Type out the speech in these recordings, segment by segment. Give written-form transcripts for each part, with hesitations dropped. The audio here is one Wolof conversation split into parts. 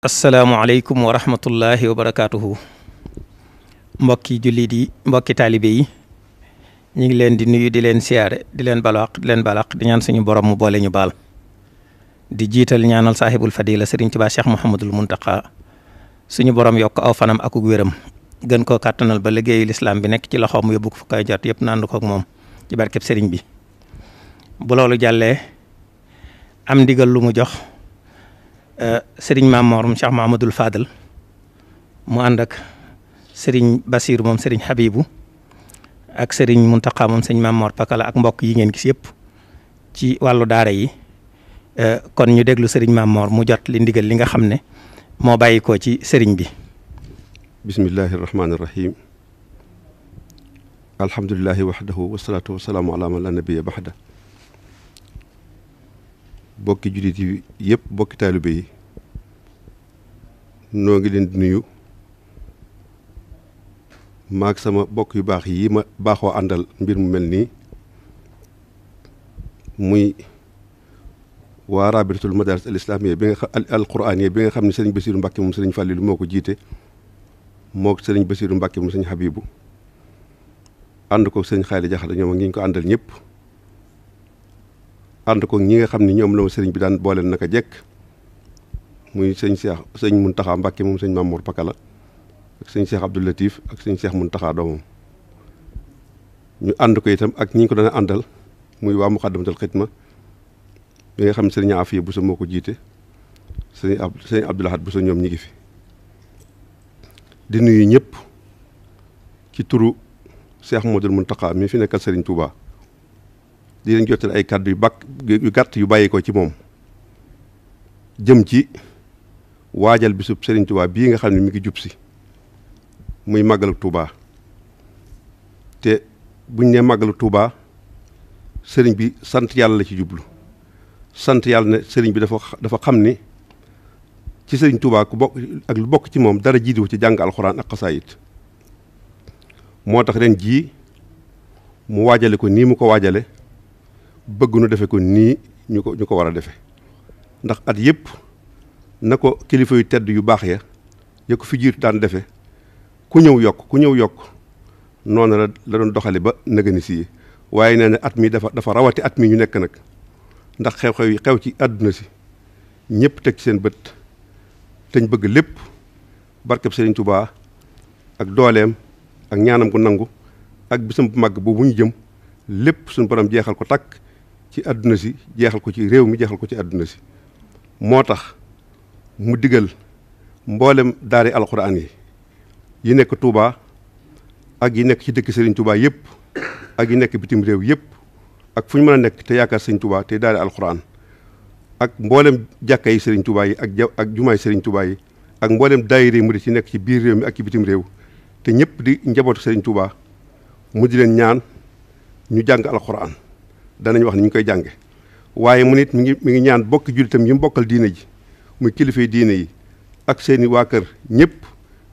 asalaamaaleykum wa rahmatullahi wa barakaatuhu. mbokki jullit yi mbokki taalibe yi ñu ngi leen di nuyu di leen siyaare di leen balaq di ñaan suñu borom mu boole ñu baal di jiital ñaanal saahibul fadila Serigne Touba Cheikh Mouhamadul Mountakha suñu borom yokk aw fanam ak wéram gën koo kàttanal ba liggéeyu lislaam bi nekk ci loxoom yóbbu ko fu koy jot yëpp naandu ko ak moom ci barkeb Serigne bi. bu loolu jàllee am ndigal lu mu jox Serigne Mamor Cheikh Mahamadul Fadal mu ànd ak Serigne Bachir moom Serigne Habibou ak Serigne Mountakha moom Serigne Mamor Pakala ak mbokk yi ngeen gis yëpp ci wàllu daara yi kon ñu déglu Serigne Mamor mu jot li ndigal li nga xam ne moo bàyyi ko ci Serigne bi. bismillahi rahmaani rahim. alhamdulillahi wahdahu wasalaatu wasalaamu ala man la nabiyya baxda. bokki jullit yi yëpp bokki taalibe yi noo ngi leen di nuyu maag sama bokk yu baax yi ma baaxoo àndal mbir mu mel nii muy waa rabitatul madaris al islamiyya bi nga xam al quraaniyya bi nga xam ne sëriñ Basiiru Mbàkke moom sëriñ Fàllilu moo ko jiite moo sëriñ Basiiru Mbàkke moom sëriñ Habibu ànd ko sëriñ Xaali Jaxate ñoom ak ñi ñu ko àndal ñëpp ànd ko ñi nga xam ne ñoom la ma sëriñ bi daan booleel naka jekk muy sëñ Mountakha Mbacke moom sëñ Mamour Pakala ak sëñ Cheikh Abdou Latif ak sëñ Cheikh Mountakha doomam ñu ànd ko itam ak ñi ko daan àndal muy waa Muqaddamatul Xidma bi nga xam ne sëriñ Afiya Bousso moo ko jiite sëñ Abdou Lahad Bousso ñoom ñi ngi fi di nuyu ñëpp ci turu Cheikh Modou Mountakha mi fi nekkal sëriñ Touba. di leen jottali ay kàddu yu gàtt yu bàyyi ko ci moom jëm ci waajal bisub Serigne Touba bii nga xam ne mi ngi jub si muy màggalu Touba te buñ ne màggalu Touba Serigne bi sant yàlla la ci jublu sant yàlla ne Serigne bi dafa xam ni ci Serigne Touba ku bokk ak lu bokk ci moom dara jiitu ci jàng alxuraan ak xasaayit moo tax ren jii mu waajale ko nii mu ko waajale bëgg nu defe ko nii ñu ko war a defe ndax at yëpp na ko kilifa yu tedd yu baax ya ko fi jiitu daan defe ku ñëw yokk noonu la doon doxale ba nëgëni si waaye nee na at mi dafa rawati at mi ñu nekk nag ndax xew-xew yi xew ci àdduna si ñëpp teg ci seen bët teñ bëgg lépp barkeb Serigne Touba ak dooleem ak ñaanam gu nangu ak bisam bu màgg boobu ñu jëm lépp suñu borom jeexal ko takk ci àdduna si jeexal ko ci réew mi jeexal ko ci àdduna si moo tax mu digal mboolem daari alxuraan yi nekk Touba ak yi nekk ci dëkk Serigne Touba yëpp ak yi nekk bitim réew yëpp ak fu ñu mën a nekk te yaakaar Serigne Touba te daari alxuraan ak mboolem jàkka yi Serigne Touba yi ak jumaay Serigne Touba yi ak mboolem daayira mu di ci nekk ci biir réew mi ak ci bitim réew te ñëpp di njabootu Serigne Touba mu di leen ñaan ñu jàng alxuraan danañ wax ni ñu koy jànge waaye mu nit mi ngi ñaan bokki jullitam yi mu bokkal diine ji muy kilifay diine yi ak seeni waa kër ñëpp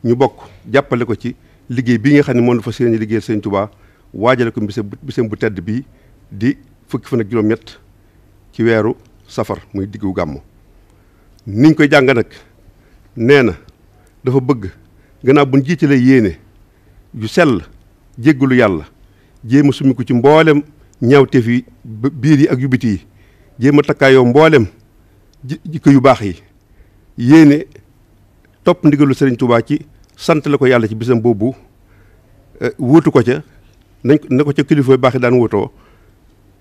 ñu bokk jàppale ko ci liggéey bii nga xam ne moom dafa seeni liggéeyal Sëñ Touba waajale ko bisam bu tedd bii di fukki fan ak juróom-ñett ci weeru safar muy diggu gàmmu niñ koy jàng nag nee na dafa bëgg gannaaw buñ jiitalee yéene yu sell jéggalu yàlla jéem a summi ko ci mboolem ñaawteef yi biir yi ak yu biti yi jéem a takkaayoo mboolem jikko yu baax yi yéene topp ndigalu Serigne Touba ci sant la ko yàlla ci bisam boobu wuutu ko ca na ko ca kilifa yu baax yi daan wuutoo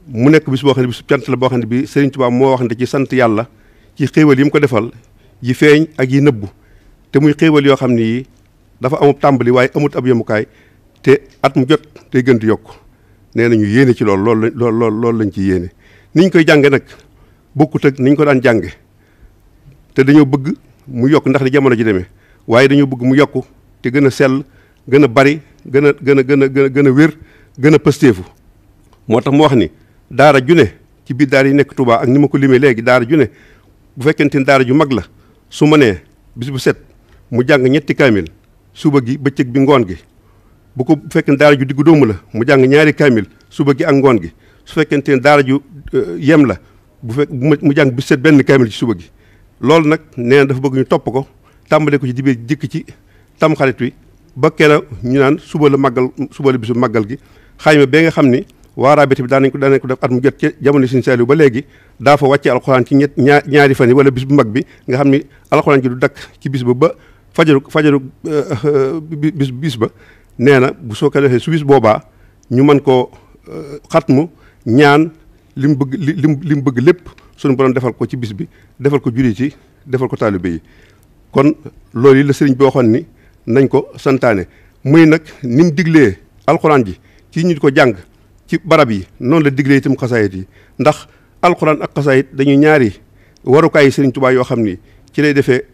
mu nekk bis boo xam ne bis cant la boo xam ne bi Serigne Touba moo wax ne ci sant yàlla ci xéewal yi mu ko defal yi feeñ ak yi nëbbu te muy xéewal yoo xam ne yi dafa amub tàmbali waaye amut ab yemukaay te at mu jot tey gën di yokk nee nañu yéene ci loolu lañ ci yéene niñ koy jànge nag bokkut ak niñ ko daan jànge te dañoo bëgg mu yokk ndax di jamono ji demee waaye dañoo bëgg mu yokk te gën a sell gën a bari gën a wér gën a pësteefu moo tax mu wax ni daara ju ne ci biir daara yi nekk Touba ak ni ma ko limee léegi daara ju ne bu fekkente ni daara ju mag la su ma nee bis bu set mu jàng ñetti kaamil suba gi bëccëg bi ngoon gi bu fekkee daara ju diggu dóomu la mu jàng ñaari kaamil suba gi ak ngoon gi su fekkente ne daara ju yem la bu fekk mu jàng bis set benn kaamil ci suba gi. loolu nag nee na dafa bëgg ñu topp ko tàmbale ko ci dibéer jëkk ci tamxarit wi ba keroog ñu naan suba la bisu màggal gi. xayma bee nga xam ni waa rabita bi daan nañ ko def at mu jot ci jamono Sëriñ Saaliw ba léegi daa fa wàcce alxuraan ci ñaari fan yi wala bis bu mag bi nga xam ni alxuraan ji du dakk ci bis ba fajaru bis ba. nee na bu soo ko defee su bis boobaa ñu mën koo xatmu ñaan li mu bëgg lépp suñu borom defal ko ci bis bi defal ko jullit yi defal ko taalibe yi. kon loolu yi la sëriñ bi waxoon ni nañ ko santaane muy nag ni mu diglee alxuraan ji ci ñu ko jàng ci barab yi noonu la diglee itam xasaayit yi ndax alxuraan ak xasaayit dañuy ñaari warukaayu sëriñ Tuubaa yoo xam ni ci lay defee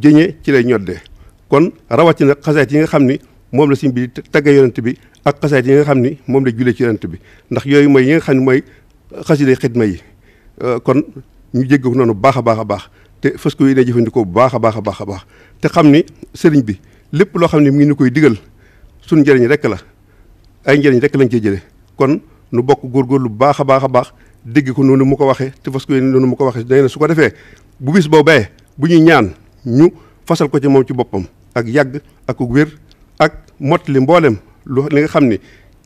jëñee ci lay ñoddee. kon rawatina xasaayit yi nga xam ni moom la sëriñ bi tagge yonent bi ak xasaayit yi nga xam ni moom la julee ci yonent bi ndax yooyu mooy yi nga xam ne mooy xasida xidma yi. kon ñu jégg ko noonu baax a baax a baax te fas ko yéene jëfandikoo bu baax a baax a baax a baax te xam ni sëriñ bi lépp loo xam ne mu ngi ñu koy digal suñu njëriñ rek la ay njëriñ rek lañ cey jëlee. kon nu bokk góorgóorlu bu baax a baax a baax dégg ko noonu mu ko waxee te fas ko yéene noonu mu ko waxee day na su ko defee bu bis boobee bu ñuy ñaan ñu fasal ko ci moom ci boppam ak yàgg ak wér ak mottali mboolem li nga xam ni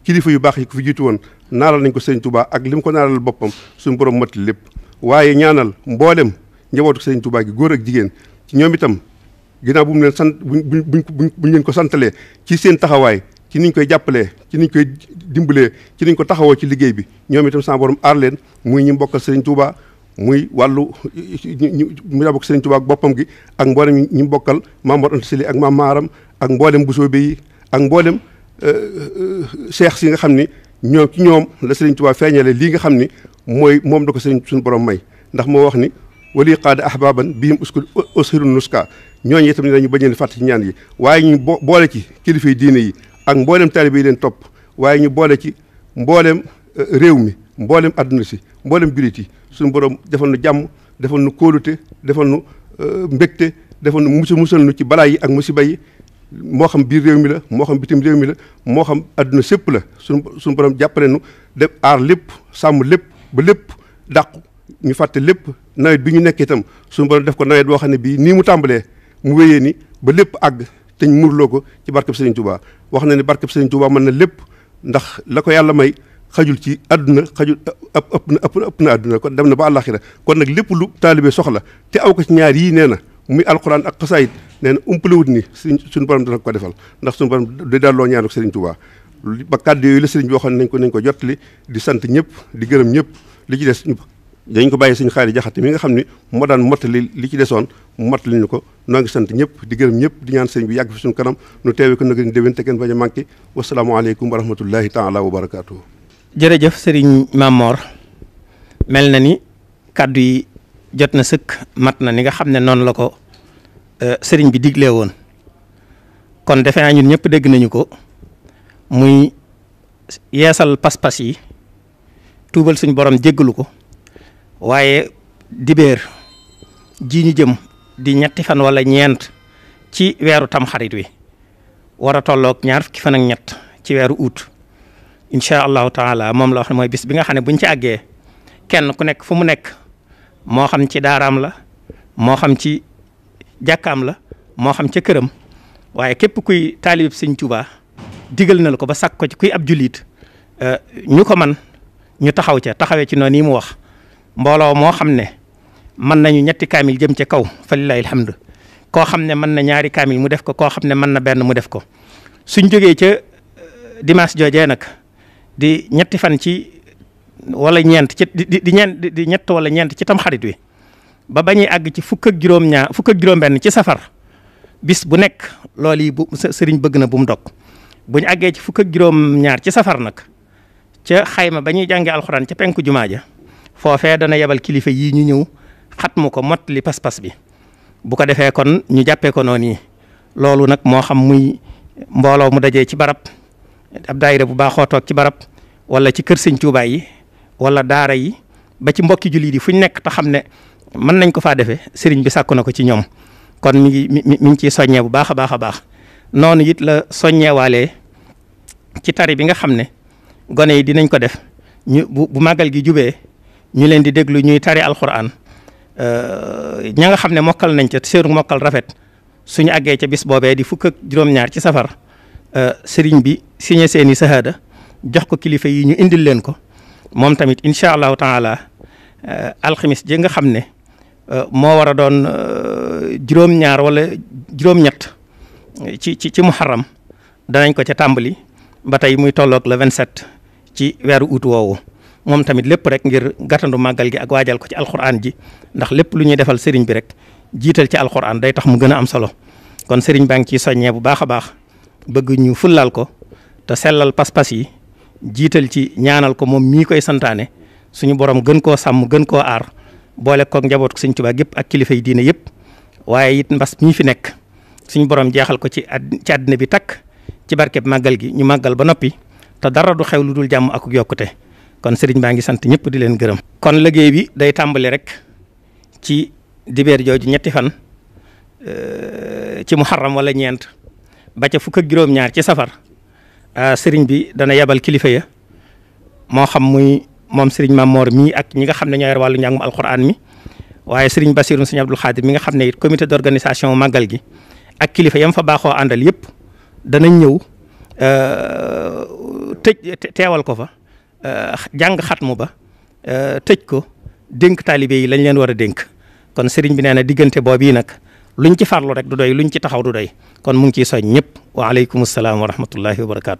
kilifa yu baax yi ko fi jiitu woon naaral nañ ko sëriñ Touba ak li mu ko naaral boppam suñu borom mottali lépp. waaye ñaanal mboolem njabootu sëriñ Touba gi góor ak jigéen ci ñoom itam ginnaaw bu mu leen sant buñ leen ko santalee ci seen taxawaay ci niñ koy jàppalee ci niñ koy dimbalee ci niñ ko taxawoo ci liggéey bi ñoom itam sama borom aar leen muy ñi mbokkal sëriñ Touba muy wàllu mu bokk sëriñ Touba ak boppam gi ak mboolem ñi mbokkal Maam Mor Anta Sali ak Maam Maaram ak mboolem Bousso yi ak mboolem cheikh si nga xam ni ñoom la sëriñ Touba feeñale lii nga xam ni mooy moom da ko sëriñ suñu borom may ndax moo wax ni wali qaada ahbaban bihim ushiru nuska ñooñu itam ne dañu bañ leen fàtte ci ñaan yi waaye ñu boole ci kilifay diine yi ak mboolem taalibe yi leen topp waaye ñu boole ci mboolem réew mi mboolem adduna si mboolem jullit yi suñu borom defal nu jàmm defal nu kóolute defal nu mbégte defal nu musal nu ci balaa yi ak musiba yi moo xam biir réew mi la moo xam bitim réew mi la moo xam adduna sépp la suñu borom jàppale nu def aar lépp sàmm lépp ba lépp dàqu ñu fàtte lépp nawet bi ñu nekk itam suñu borom def ko nawet boo xam ne bii nii mu tàmbalee mu wéyee ni ba lépp àgg te ñu murloo ko ci barkeb Serigne Touba wax na ne barkeb Serigne Touba mën na lépp ndax la ko yàlla may xajul ci àdduna xajul ëpp na àdduna kon dem na ba àllaaxira kon nag lépp lu taalibe soxla te aw ko ci ñaar yii nee na muy alxuraan ak xasaayit nee na umpalewut ni suñu borom dana ko defal ndax suñu borom day dalloo ñaanu Serigne Touba ba kàddu yooyu la Serigne bi waxoon nañ ko jottali di sant ñëpp di gërëm ñëpp li ci des dañ ko bàyyi suñu xaari jaxate mi nga xam ni moo daan mottali li ci desoon mu mottali ñu ko noo ngi sant ñëpp di gërëm ñëpp di ñaan sëñ bi yàgg fi suñu kanam nu teewee ko nag ni déwén te kenn bañ a manqué wasalaamaaleykum wa rahmatullahi taala wa barakaatuhu. jërëjëf Serigne Mamor mel na ni kàddu yi jot na sëkk mat na ni nga xam ne noonu la ko Serigne bi diglee woon kon defe naa ñun ñëpp dégg nañu ko muy yeesal pas-pas yi tuubal suñu borom jéggalu ko. waaye dibéer ji ñu jëm di ñetti fan wala ñeent ci weeru tamxarit wi war a tolloog ñaar fukki fan ak ñett ci weeru août incha allahu taala moom la wax ne mooy bis bi nga xam ne buñ ci àggee kenn ku nekk fu mu nekk moo xam ci daaraam la moo xam ci jàkkaam la moo xam ca këram waaye képp kuy taalib Sëñ Tuubaa digal na la ko ba sàkk ko ci kuy ab jullit ñu ko man ñu taxawee ci noonu yi mu wax mbooloo moo xam ne mën nañu ñetti kaamil jëm ca kaw fa lillahi alhamdu koo xam ne mën na ñaari kaamil mu def ko koo xam ne mën na benn mu def ko suñ jógee ca dimanche joojee nag di ñetti fan ci wala ñeent ci di ñett wala ñeent ci tam xarit wi ba bañuy àgg ci fukk ak juróom-benn ci safar bis bu nekk loolu yi bu sëriñ bëgg na bu mu dog bu ñu àggee ci fukk ak juróom-ñaar ci safar nag ca xayma ba ñuy jàngee alxuraan ca penku jumaa ja foofee dana yebal kilifa yii ñu ñëw xatmu ko mot li pas-pas bi bu ko defee kon ñu jàppee ko noonu yi loolu nag moo xam muy mbooloo mu dajee ci barab ab daayira bu baaxoo toog ci barab wala ci kër Sëñ Tuubaa yi wala daara yi ba ci mbokki jullit yi fu ñu nekk te xam ne mën nañ ko faa defee sëriñ bi sàkku na ko ci ñoom kon mi ngi ciy soññee bu baax a baax a baax noonu it la soññeewaalee ci tari bi nga xam ne gone yi dinañ ko def ñu bu màggal gi jubee ñu leen di déglu ñuy tari alquran ña nga xam ne mokkal nañ ca seenu mokkal rafet suñu àggee ca bis boobee di fukk ak juróom-ñaar ci safar sëriñ bi signé seeni sahada jox ko kilifa yi ñu indil leen ko moom tamit incha allahu taala alxamis ji nga xam ne moo war a doon juróom-ñaar wala juróom-ñett ci muharram danañ ko ca tàmbali ba tey muy tolloog le 27 ci weeru août woowu moom tamit lépp rek ngir gàttandu màggal gi ak waajal ko ci alxuraan ji ndax lépp lu ñuy defal sëriñ bi rek jiital ci alxuraan day tax mu gën a am solo kon sëriñ baa ngi ciy soññee bu baax a baax bëgg ñu fullal ko te sellal pas-pas yi jiital ci ñaanal ko moom mii koy santaane suñu borom gën koo sàmm gën koo aar boole koog njaboot ko Sëriñ Tuubaa gépp ak kilifa yi diine yëpp waaye it mbas mii fi nekk suñu borom jeexal ko ci àddina bi takk ci barkeb màggal gi ñu màggal ba noppi te dara du xew lu dul jàmm ak yokkute kon sëriñ baa ngi sant ñëpp di leen gërëm. kon liggéey bi day tàmbali rek ci dibeer jooju ñetti fan ci muharram wala ñeent ba ca fukk ak juróom-ñaar ci safar sëriñ bi dana yebal kilifa ya moo xam muy moom sëriñ Mamor mii ak ñi nga xam ne ñoo yor wàllu njàngum alquran mi waaye sëriñ Basiru sëriñ Abdul Xaadir mi nga xam ne it comité d'organisation màggal gi ak kilifa yam fa baaxoo àndal yëpp danañ ñëw teewal ko fa jàng xatmu ba tëj ko dénk taalibe yi lañ leen war a dénk kon sëriñ bi nee na diggante boobu yi nag luñ ci farlu rek du doy luñ ci taxaw du doy kon mu ngi ciy soñ ñëpp wa aleykum salaam wa rahmatullahi wa barakaatu.